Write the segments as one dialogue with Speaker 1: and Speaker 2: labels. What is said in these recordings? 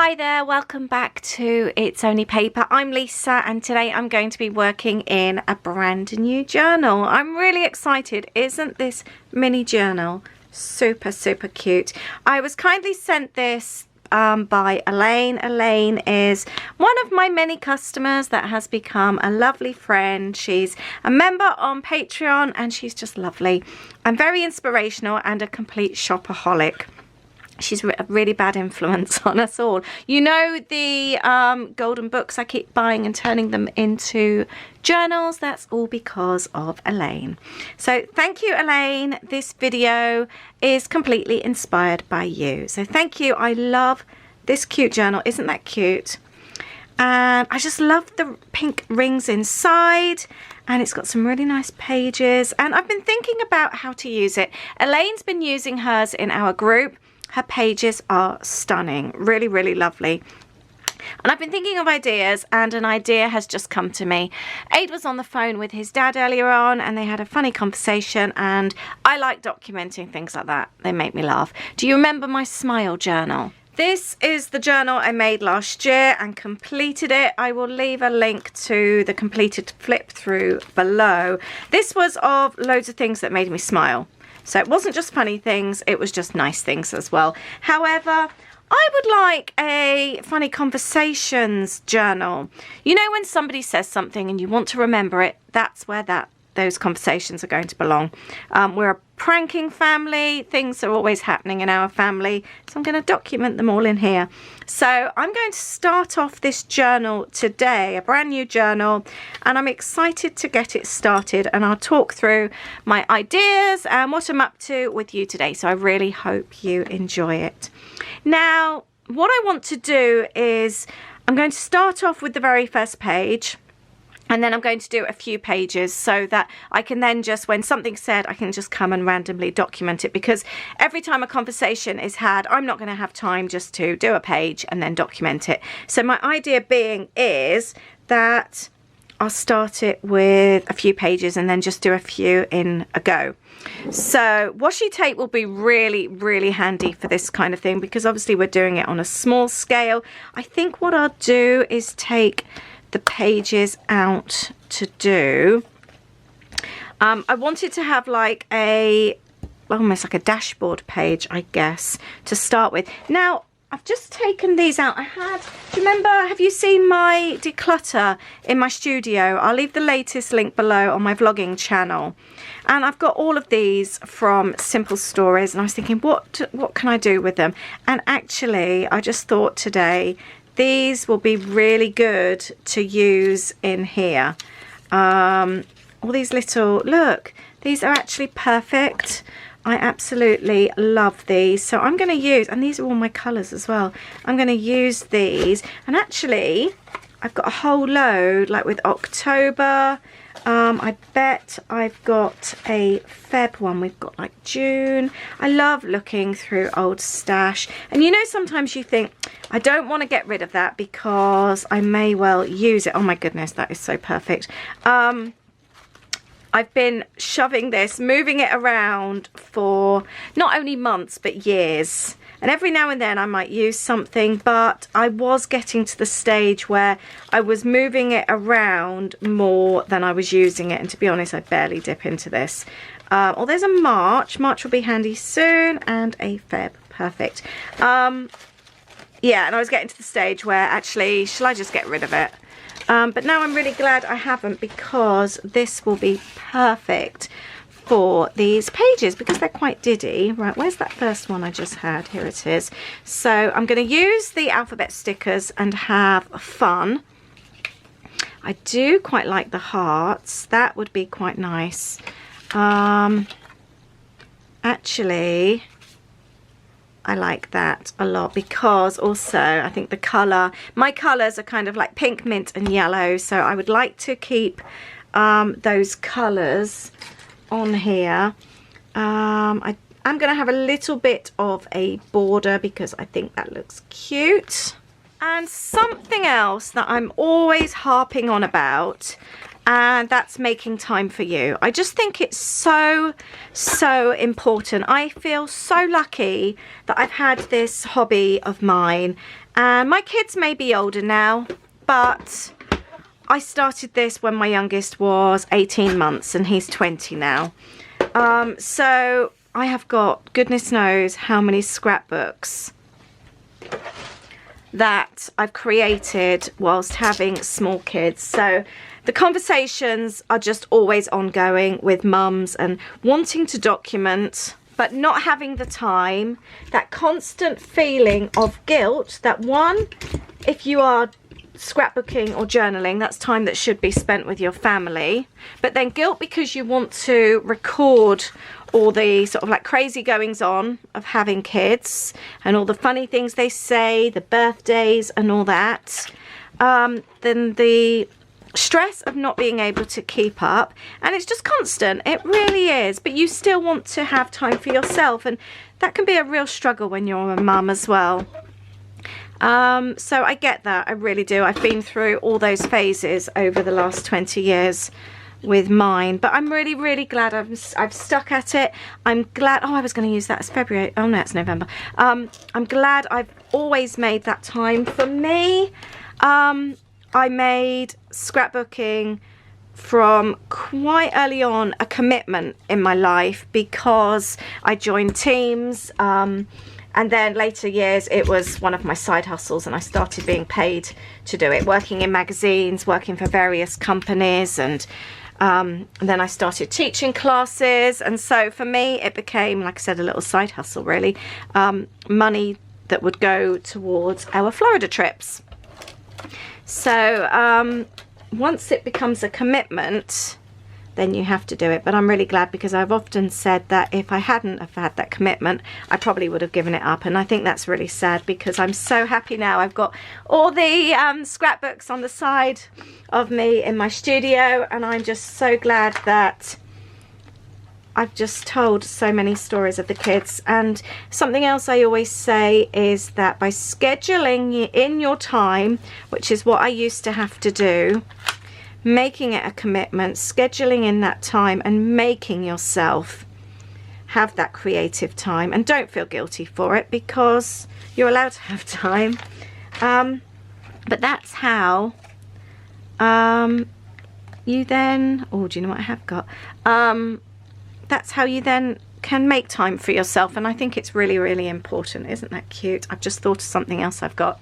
Speaker 1: Hi there, welcome back to It's Only Paper. I'm Lisa and today I'm going to be working in a brand new journal. I'm really excited. Isn't this mini journal super cute? I was kindly sent this by Elaine. Elaine is one of my many customers that has become a lovely friend. She's a member on Patreon and she's just lovely and very inspirational and a complete shopaholic. She's a really bad influence on us all. You know the golden books I keep buying and turning them into journals? That's all because of Elaine. So thank you, Elaine. This video is completely inspired by you. So thank you. I love this cute journal. Isn't that cute? And I just love the pink rings inside. And it's got some really nice pages. And I've been thinking about how to use it. Elaine's been using hers in our group. Her pages are stunning, really lovely. And I've been thinking of ideas and an idea has just come to me. Aid was on the phone with his dad earlier on and they had a funny conversation, and I like documenting things like that. They make me laugh. Do you remember my smile journal? This is the journal I made last year and completed it. I will leave a link to the completed flip through below. This was of loads of things that made me smile. So it wasn't just funny things, it was just nice things as well. However, I would like a funny conversations journal. You know when somebody says something and you want to remember it, that's where those conversations are going to belong. We're a pranking family. Things are always happening in our family. So I'm going to document them all in here. So I'm going to start off this journal today, a brand new journal, and I'm excited to get it started, and I'll talk through my ideas and what I'm up to with you today. So I really hope you enjoy it. Now, what I want to do is I'm going to start off with the very first page. And then I'm going to do a few pages so that I can then just, when something's said, I can just come and randomly document it. Because every time a conversation is had, I'm not going to have time just to do a page and then document it. So my idea being is that I'll start it with a few pages and then just do a few in a go. So washi tape will be really handy for this kind of thing because obviously we're doing it on a small scale. I think what I'll do is take the pages out to do. I wanted to have like almost like a dashboard page, I guess, to start with. Now, I've just taken these out. Do you remember, have you seen my declutter in my studio? I'll leave the latest link below on my vlogging channel. And I've got all of these from Simple Stories, and I was thinking, what can I do with them? And actually, I just thought today, these will be really good to use in here. All these little, look, these are actually perfect. I absolutely love these. So I'm going to use, and these are all my colours as well. I'm going to use these. And actually, I've got a whole load, like with October. I bet I've got a Feb one. We've got like June. I love looking through old stash. And you know, sometimes you think, I don't want to get rid of that because I may well use it. Oh my goodness, that is so perfect. I've been shoving this, moving it around for not only months, but years. And every now and then I might use something, but I was getting to the stage where I was moving it around more than I was using it. And to be honest, I barely dip into this. Oh, there's a March. March will be handy soon, and a Feb. Perfect. Yeah, and I was getting to the stage where actually, shall I just get rid of it? But now I'm really glad I haven't, because this will be perfect for these pages because they're quite diddy. Right, where's that first one I just had? Here it is. So I'm going to use the alphabet stickers and have fun. I do quite like the hearts. That would be quite nice. Actually, I like that a lot because also I think the colour, my colours are kind of like pink, mint and yellow, so I would like to keep those colours on here. I'm going to have a little bit of a border because I think that looks cute. And something else that I'm always harping on about, and that's making time for you. I just think it's so important. I feel so lucky that I've had this hobby of mine And my kids may be older now, but I started this when my youngest was 18 months and he's 20 now. So I have got goodness knows how many scrapbooks that I've created whilst having small kids. So the conversations are just always ongoing with mums and wanting to document, but not having the time. That constant feeling of guilt that one, if you are scrapbooking or journaling, that's time that should be spent with your family, but then guilt because you want to record all the sort of like crazy goings on of having kids and all the funny things they say, the birthdays and all that. Then the stress of not being able to keep up, and it's just constant. It really is, but you still want to have time for yourself, and that can be a real struggle when you're a mum as well. So I get that, I really do. I've been through all those phases over the last 20 years with mine, but I'm really glad I've stuck at it. I'm glad, oh, I was going to use that as February, oh no, it's November. I'm glad I've always made that time for me. I made scrapbooking from quite early on a commitment in my life because I joined teams, and then later years it was one of my side hustles, and I started being paid to do it, working in magazines, working for various companies, and then I started teaching classes. And so for me it became, like I said, a little side hustle really, money that would go towards our Florida trips. So once it becomes a commitment, then you have to do it. But I'm really glad, because I've often said that if I hadn't have had that commitment, I probably would have given it up. And I think that's really sad, because I'm so happy now. I've got all the scrapbooks on the side of me in my studio, and I'm just so glad that I've just told so many stories of the kids. And something else I always say is that by scheduling in your time, which is what I used to have to do, making it a commitment, scheduling in that time and making yourself have that creative time, and don't feel guilty for it because you're allowed to have time. But that's how you then, oh, do you know what I have got? That's how you then can make time for yourself, and I think it's really important. Isn't that cute? I've just thought of something else I've got.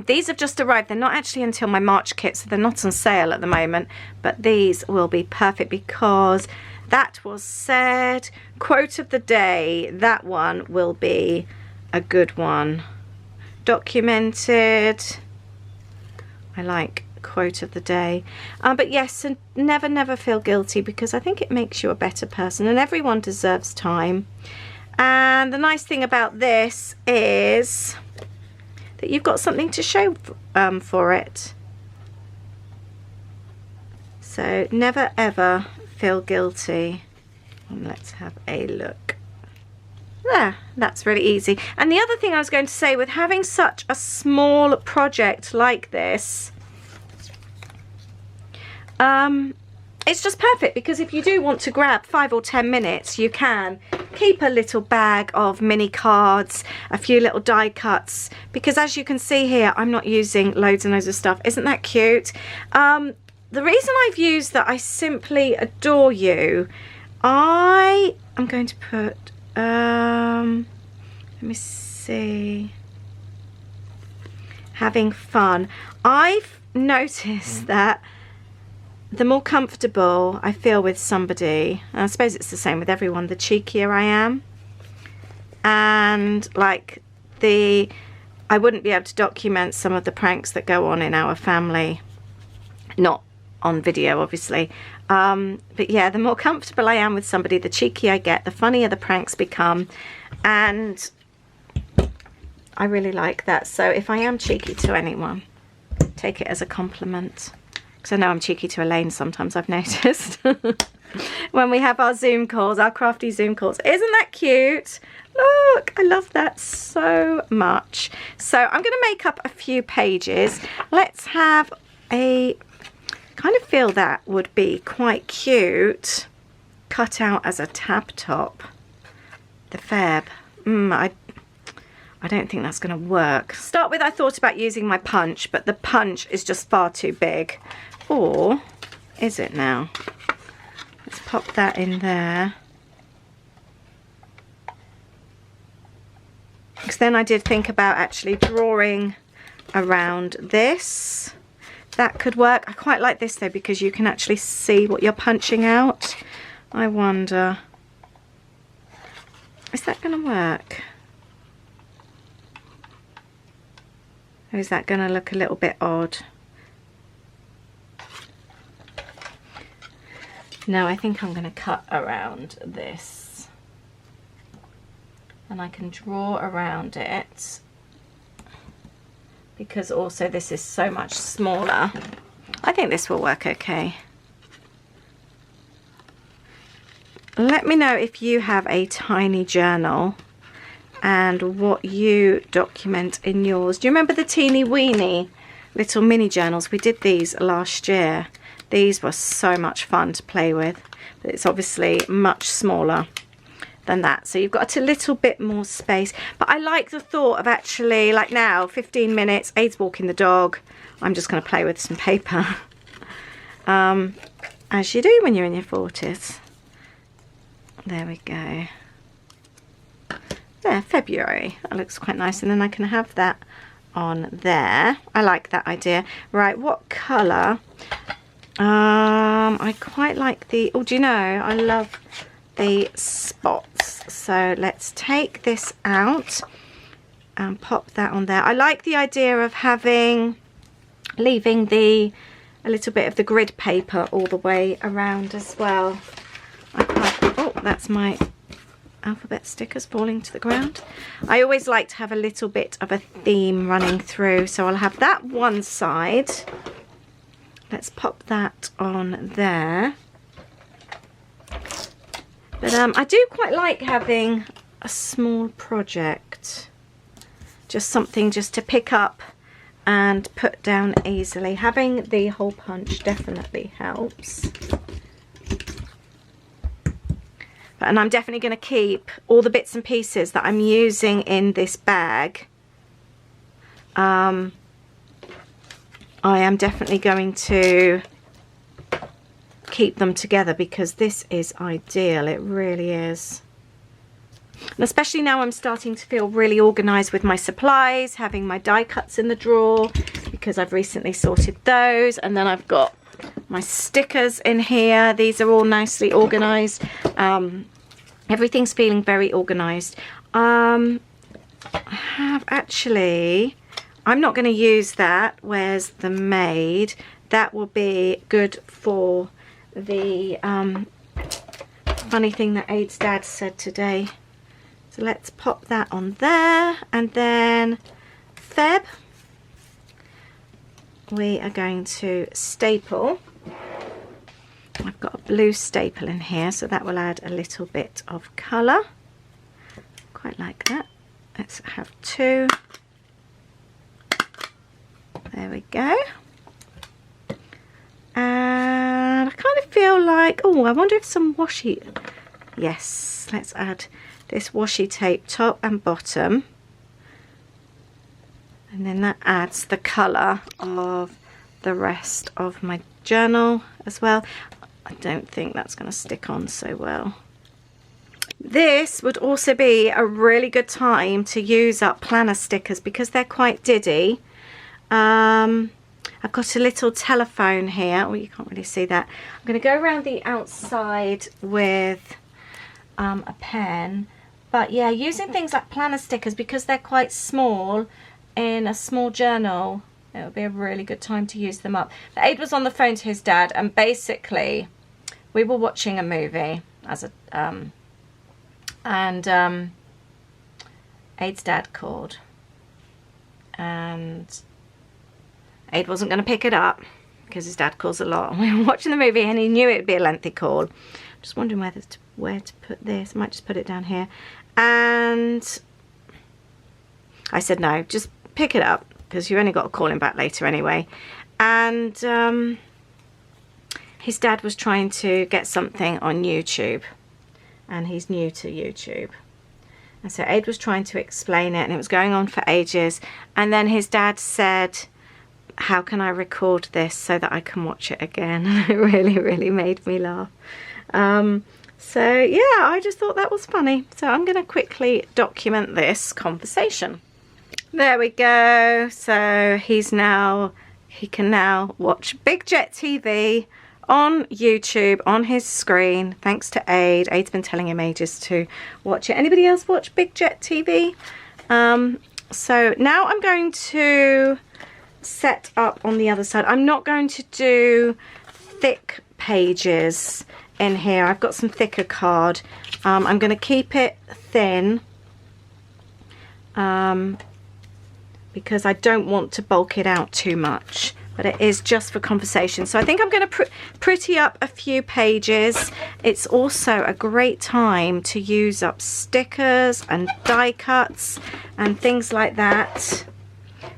Speaker 1: These have just arrived. They're not actually until my March kit, so they're not on sale at the moment, but these will be perfect because that was said. Quote of the day, that one will be a good one. Documented. I like quote of the day. But yes, and never feel guilty, because I think it makes you a better person, and everyone deserves time. And the nice thing about this is that you've got something to show for it. So never ever feel guilty. And let's have a look. There, that's really easy. And the other thing I was going to say, with having such a small project like this, it's just perfect, because if you do want to grab 5 or 10 minutes, you can keep a little bag of mini cards, a few little die cuts, because as you can see here, I'm not using loads and loads of stuff. Isn't that cute? The reason I've used that I simply adore you, I am going to put, let me see, having fun. I've noticed that the more comfortable I feel with somebody, and I suppose it's the same with everyone, the cheekier I am. And like I wouldn't be able to document some of the pranks that go on in our family, not on video obviously, but yeah, the more comfortable I am with somebody, the cheekier I get, the funnier the pranks become, and I really like that. So if I am cheeky to anyone, take it as a compliment. Because I know I'm cheeky to Elaine sometimes, I've noticed. When we have our Zoom calls, our crafty Zoom calls. Isn't that cute? Look, I love that so much. So I'm going to make up a few pages. Let's have a, kind of feel that would be quite cute, cut out as a tab top. The Feb. I don't think that's going to work. Start with, I thought about using my punch, but the punch is just far too big. Or is it now? Let's pop that in there. Because then I did think about actually drawing around this. That could work. I quite like this though, because you can actually see what you're punching out. I wonder, is that going to work? Or is that going to look a little bit odd? No, I think I'm going to cut around this. And I can draw around it, because also this is so much smaller. I think this will work okay. Let me know if you have a tiny journal and what you document in yours. Do you remember the teeny weeny little mini journals? We did these last year. These were so much fun to play with, but it's obviously much smaller than that, so you've got a little bit more space. But I like the thought of actually, like now, 15 minutes, Aid's walking the dog, I'm just going to play with some paper. As you do when you're in your 40s. There we go. There, February. That looks quite nice, and then I can have that on there. I like that idea. Right, what colour? I quite like the, oh, do you know, I love the spots. So let's take this out and pop that on there. I like the idea of leaving a little bit of the grid paper all the way around as well. Oh, that's my alphabet stickers falling to the ground. I always like to have a little bit of a theme running through, so I'll have that one side. Let's pop that on there. But I do quite like having a small project, just something just to pick up and put down easily. Having the hole punch definitely helps. And I'm definitely going to keep all the bits and pieces that I'm using in this bag. I am definitely going to keep them together, because this is ideal. It really is. And especially now I'm starting to feel really organized with my supplies, having my die cuts in the drawer because I've recently sorted those, and then I've got my stickers in here. These are all nicely organized. Everything's feeling very organized. I have actually, I'm not going to use that. Where's the maid? That will be good for the funny thing that Aid's dad said today. So let's pop that on there, and then Feb, we are going to staple. I've got a blue staple in here, so that will add a little bit of colour. Quite like that. Let's have two. There we go. And I kind of feel like, oh, I wonder if some washi, yes, let's add this washi tape top and bottom, and then that adds the colour of the rest of my journal as well. I don't think that's going to stick on so well. This would also be a really good time to use up planner stickers because they're quite diddy. I've got a little telephone here. Oh, you can't really see that. I'm going to go around the outside with a pen. But yeah, using things like planner stickers, because they're quite small in a small journal, it would be a really good time to use them up. But Aid was on the phone to his dad, and basically we were watching a movie as a Aid's dad called, and Aid wasn't going to pick it up because his dad calls a lot. We were watching the movie and he knew it would be a lengthy call. Just wondering where to put this. I might just put it down here. And I said, no, just pick it up because you only got to call him back later anyway. And his dad was trying to get something on YouTube, and he's new to YouTube. And so Aid was trying to explain it, and it was going on for ages. And then his dad said, how can I record this so that I can watch it again? And it really, really made me laugh. So yeah, I just thought that was funny. So I'm going to quickly document this conversation. There we go. So he can now watch Big Jet TV on YouTube on his screen, thanks to Aid. Aid's been telling him ages to watch it. Anybody else watch Big Jet TV? So now I'm going to set up on the other side. I'm not going to do thick pages in here. I've got some thicker card. I'm going to keep it thin because I don't want to bulk it out too much, but it is just for conversation. So I think I'm going to pretty up a few pages. It's also a great time to use up stickers and die cuts and things like that.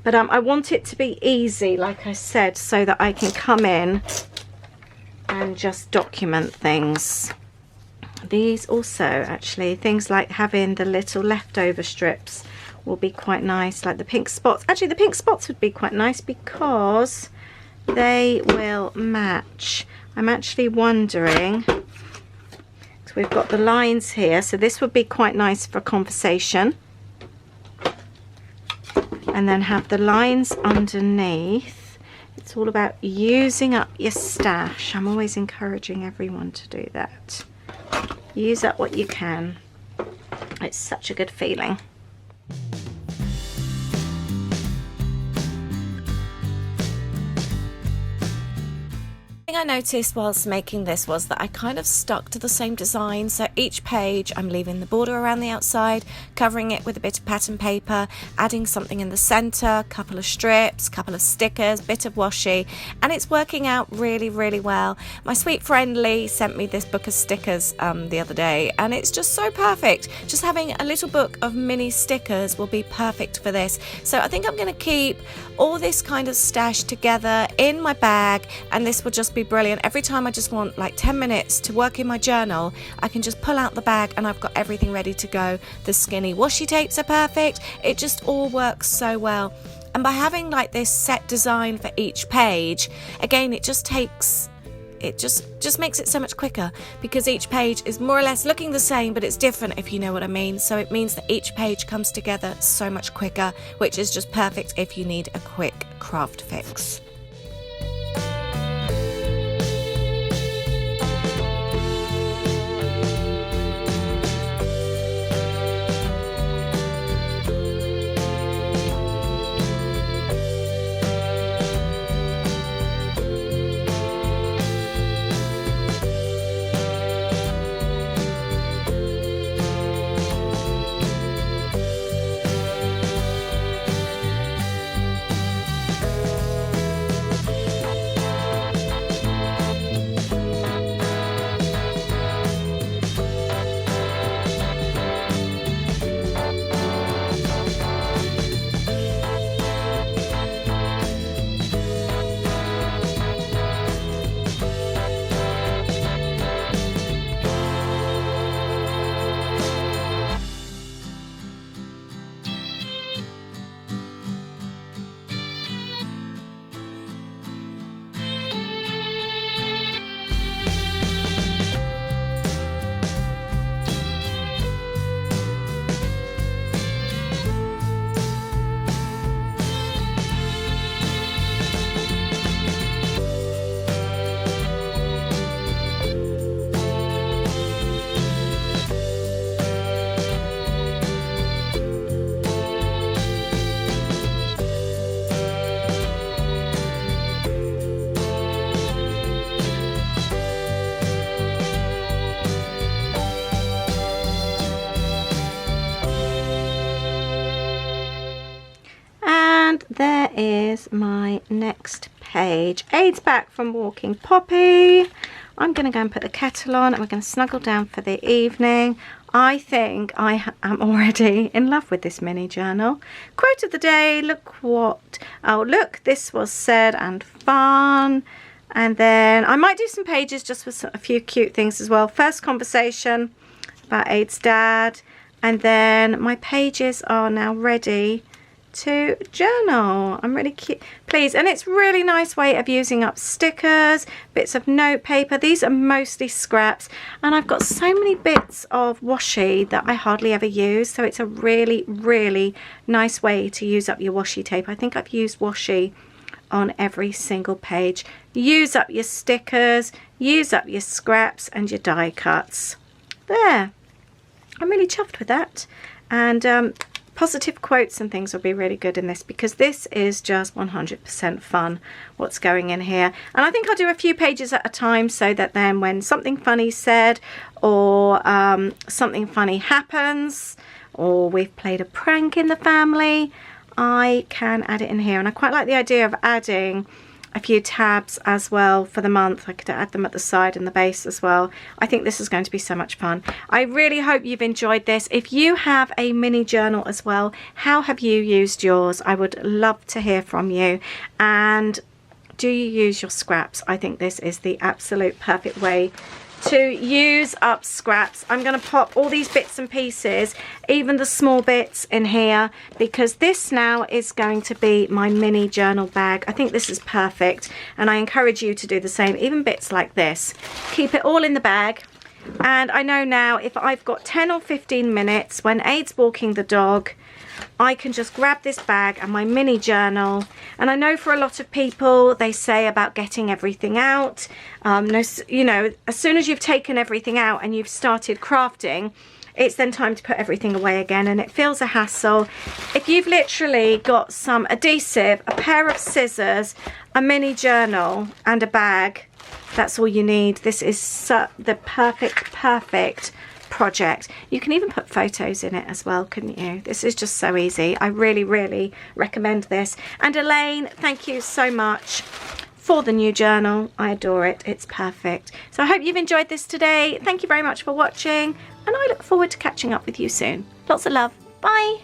Speaker 1: But I want it to be easy, like I said, so that I can come in and just document things. These also, actually, things like having the little leftover strips will be quite nice, like the pink spots. Actually, the pink spots would be quite nice because they will match. I'm actually wondering, so we've got the lines here, so this would be quite nice for conversation. And then have the lines underneath. It's all about using up your stash. I'm always encouraging everyone to do that. Use up what you can. It's such a good feeling. I noticed whilst making this was that I kind of stuck to the same design. So each page I'm leaving the border around the outside, covering it with a bit of pattern paper, adding something in the center, couple of strips, couple of stickers, bit of washi, and it's working out really, really well. My sweet friend Lee sent me this book of stickers the other day, and it's just so perfect. Just having a little book of mini stickers will be perfect for this. So I think I'm going to keep all this kind of stash together in my bag, and this will just be brilliant. Every time I just want like 10 minutes to work in my journal, I can just pull out the bag and I've got everything ready to go. The skinny washi tapes are perfect. It just all works so well. And by having like this set design for each page, again, it just makes it so much quicker because each page is more or less looking the same, but it's different, if you know what I mean. So it means that each page comes together so much quicker, which is just perfect if you need a quick craft fix. There is my next page. Aid's back from walking Poppy. I'm going to go and put the kettle on and we're going to snuggle down for the evening. I think I am already in love with this mini journal. Quote of the day, look, this was said and fun. And then I might do some pages just with a few cute things as well. First conversation about Aid's dad. And then my pages are now ready to journal. I'm really pleased, and it's a really nice way of using up stickers, bits of note paper. These are mostly scraps, and I've got so many bits of washi that I hardly ever use, so it's a really nice way to use up your washi tape. I think I've used washi on every single page. Use up your stickers, use up your scraps and your die cuts. There, I'm really chuffed with that. And positive quotes and things will be really good in this, because this is just 100% fun what's going in here. And I think I'll do a few pages at a time, so that then when something funny's said, or something funny happens, or we've played a prank in the family, I can add it in here. And I quite like the idea of adding a few tabs as well for the month. I could add them at the side and the base as well. I think this is going to be so much fun. I really hope you've enjoyed this. If you have a mini journal as well, how have you used yours? I would love to hear from you. And do you use your scraps? I think this is the absolute perfect way to use up scraps. I'm going to pop all these bits and pieces, even the small bits, in here, because this now is going to be my mini journal bag. I think this is perfect, and I encourage you to do the same. Even bits like this, keep it all in the bag. And I know now, if I've got 10 or 15 minutes when Aid's walking the dog, I can just grab this bag and my mini journal. And I know for a lot of people, they say about getting everything out. You know, as soon as you've taken everything out and you've started crafting, it's then time to put everything away again, and it feels a hassle. If you've literally got some adhesive, a pair of scissors, a mini journal and a bag, that's all you need. This is the perfect project. You can even put photos in it as well, couldn't you? This is just so easy. I really recommend this. And Elaine, thank you so much for the new journal. I adore it. It's perfect. So I hope you've enjoyed this today. Thank you very much for watching, and I look forward to catching up with you soon. Lots of love. Bye.